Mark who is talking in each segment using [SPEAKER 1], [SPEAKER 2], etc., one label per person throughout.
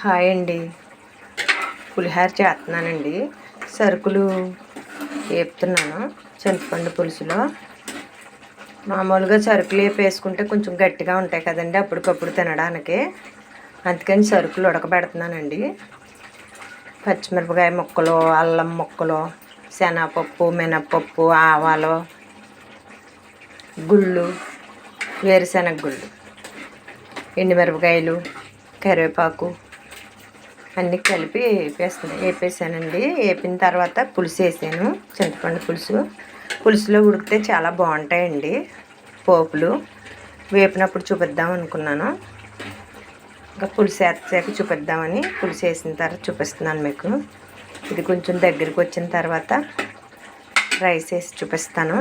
[SPEAKER 1] Hi అండి. పులిహోర చేస్తున్నానండి. సరుకులు వేపుతున్నాను. చింతపండు పులుసులో మామూలుగా సరుకులు వేపేసుకుంటే కొంచెం గట్టిగా ఉంటాయి కదండి అప్పటికప్పుడు తినడానికి. అందుకని సరుకులు ఉడకబెడుతున్నానండి. పచ్చిమిరపకాయ ముక్కలు, అల్లం ముక్కలు, శనగపప్పు, మినపప్పు, ఆవాలు, గుళ్ళు, వేరుశనగ గుళ్ళు, ఎండుమిరపకాయలు, కరివేపాకు అన్నీ కలిపి వేపేసానండి. వేపిన తర్వాత పులుసు వేసాను. చింతపండు పులుసులో ఉడికితే చాలా బాగుంటాయండి పోపులు. వేపినప్పుడు చూపిద్దాం అనుకున్నాను. ఇంకా పులుసు వేసాక చూపిద్దామని పులుసు వేసిన తర్వాత చూపిస్తున్నాను మీకు. ఇది కొంచెం దగ్గరికి వచ్చిన తర్వాత రైస్ వేసి చూపిస్తాను.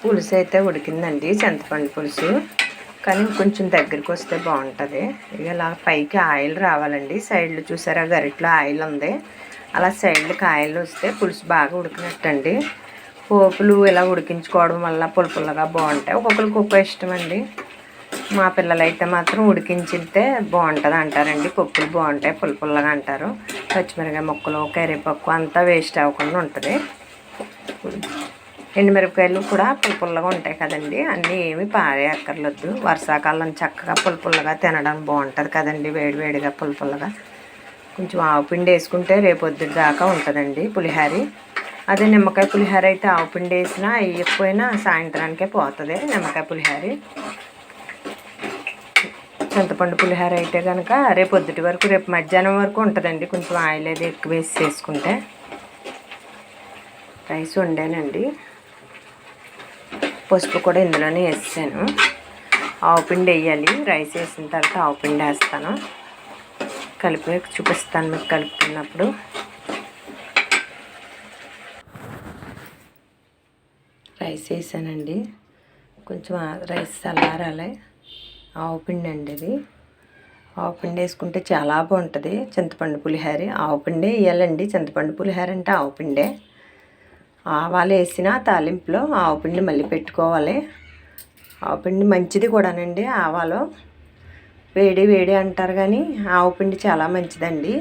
[SPEAKER 1] పులుసు అయితే ఉడికిందండి, చింతపండు పులుసు. కానీ కొంచెం దగ్గరికి వస్తే బాగుంటుంది. ఇలా పైకి ఆయిల్ రావాలండి. సైడ్లు చూసారా, గరిట్లో ఆయిల్ ఉంది. అలా సైడ్లకి ఆయిల్ వస్తే పులుసు బాగా ఉడికినట్టండి. పోపులు ఇలా ఉడికించుకోవడం వల్ల పులుపుల్లగా బాగుంటాయి. ఒక్కొక్కరికి ఒక్కో ఇష్టం అండి. మా పిల్లలైతే మాత్రం ఉడికించితే బాగుంటుంది అంటారండి. పప్పులు బాగుంటాయి, పులుపుల్లగా అంటారు. పచ్చిమిరపకాయ ముక్కలు, కరివేపాకు అంతా వేస్ట్ అవ్వకుండా ఉంటుంది. ఎండుమిరపకాయలు కూడా పులుపుల్లగా ఉంటాయి కదండి. అన్నీ ఏమి పారేయక్కర్లేదు. వర్షాకాలం చక్కగా పులుపుల్లగా తినడానికి బాగుంటుంది కదండి, వేడివేడిగా పులుపుల్లగా. కొంచెం ఆవుపిండి వేసుకుంటే రేపొద్దు దాకా ఉంటుందండి పులిహోర. అదే నిమ్మకాయ పులిహోర అయితే ఆవుపిండి వేసినా వేయకపోయినా సాయంత్రానికే పోతుంది నిమ్మకాయ పులిహోర. చింతపండు పులిహోర అయితే కనుక రేపొద్దుటి వరకు, రేపు మధ్యాహ్నం వరకు ఉంటుందండి. కొంచెం ఆయిల్ అది ఎక్కువ వేసి చేసుకుంటే. రైస్ వండానండి. పసుపు కూడా ఇందులోనే వేసాను. ఆవుపిండి వేయాలి. రైస్ వేసిన తర్వాత ఆవుపిండి వేస్తాను. కలిపి చూపిస్తాను మీకు కలుపుతున్నప్పుడు. రైస్ వేసానండి. కొంచెం రైస్ చల్లారాలి. ఆవుపిండి అండి ఇది. ఆవుపిండి వేసుకుంటే చాలా బాగుంటుంది చింతపండు పులిహోర. ఆవుపిండే వేయాలండి. చింతపండు పులిహోర అంటే ఆవుపిండే. ఆవాలు వేసిన తాలింపులో ఆవుపిండి మళ్ళీ పెట్టుకోవాలి. ఆవుపిండి మంచిది కూడానండి. ఆవాలు వేడి అంటారు కానీ ఆవుపిండి చాలా మంచిదండి.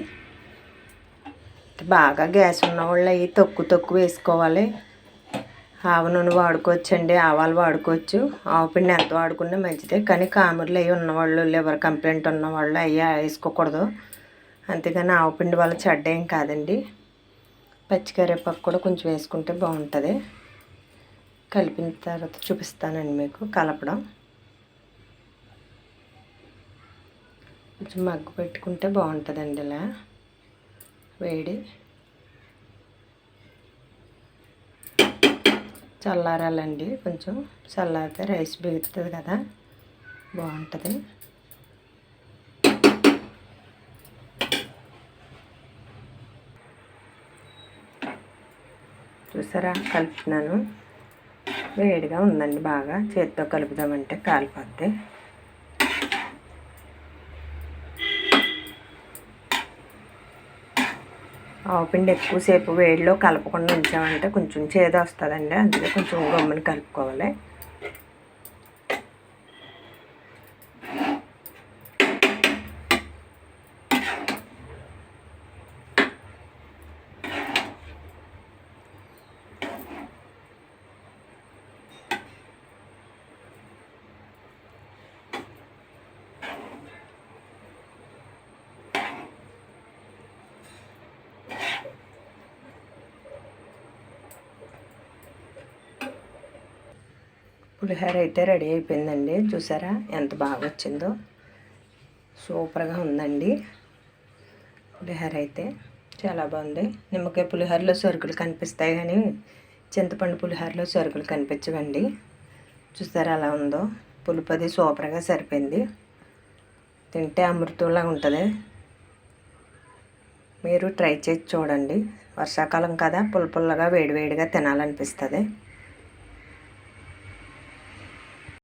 [SPEAKER 1] బాగా గ్యాస్ ఉన్నవాళ్ళు అవి తక్కువ వేసుకోవాలి. ఆవ నూనె వాడుకోవచ్చండి, ఆవాలు వాడుకోవచ్చు. ఆవుపిండి ఎంత వాడుకున్నా మంచిదే. కానీ కామెర్లు అవి ఉన్నవాళ్ళు, లివర్ కంప్లైంట్ ఉన్నవాళ్ళు అవి వేసుకోకూడదు. అంతేగాని ఆవుపిండి వల్ల చెడ్డ ఏం కాదండి. పచ్చికరివేపాకు కూడా కొంచెం వేసుకుంటే బాగుంటుంది. కలిపిన తర్వాత చూపిస్తానండి మీకు కలపడం. కొంచెం మగ్గు పెట్టుకుంటే బాగుంటుందండి. ఇలా వేడి చల్లారాలండి. కొంచెం చల్లారితే రైస్ బిగుతుంది కదా, బాగుంటుంది. చూసారా, కలుపుతున్నాను. వేడిగా ఉందండి. బాగా చేతితో కలుపుదామంటే కాలిపోద్ది. ఆవుపిండి ఎక్కువసేపు వేడిలో కలపకుండా ఉంచామంటే కొంచెం చేదు వస్తుందండి. అందుకే కొంచెం గమ్మున కలుపుకోవాలి. పులిహోర అయితే రెడీ అయిపోయిందండి. చూసారా ఎంత బాగా వచ్చిందో, సూపర్గా ఉందండి. పులిహోర అయితే చాలా బాగుంది. నిమ్మకాయ పులిహోరలో సరుకులు కనిపిస్తాయి కానీ చింతపండు పులిహోరలో సరుకులు కనిపించవండి. చూసారా అలా ఉందో, పులుపది సూపర్గా సరిపోయింది. తింటే అమృతంలా ఉంటుంది. మీరు ట్రై చేసి చూడండి. వర్షాకాలం కదా, పుల్లగా వేడివేడిగా తినాలనిపిస్తుంది.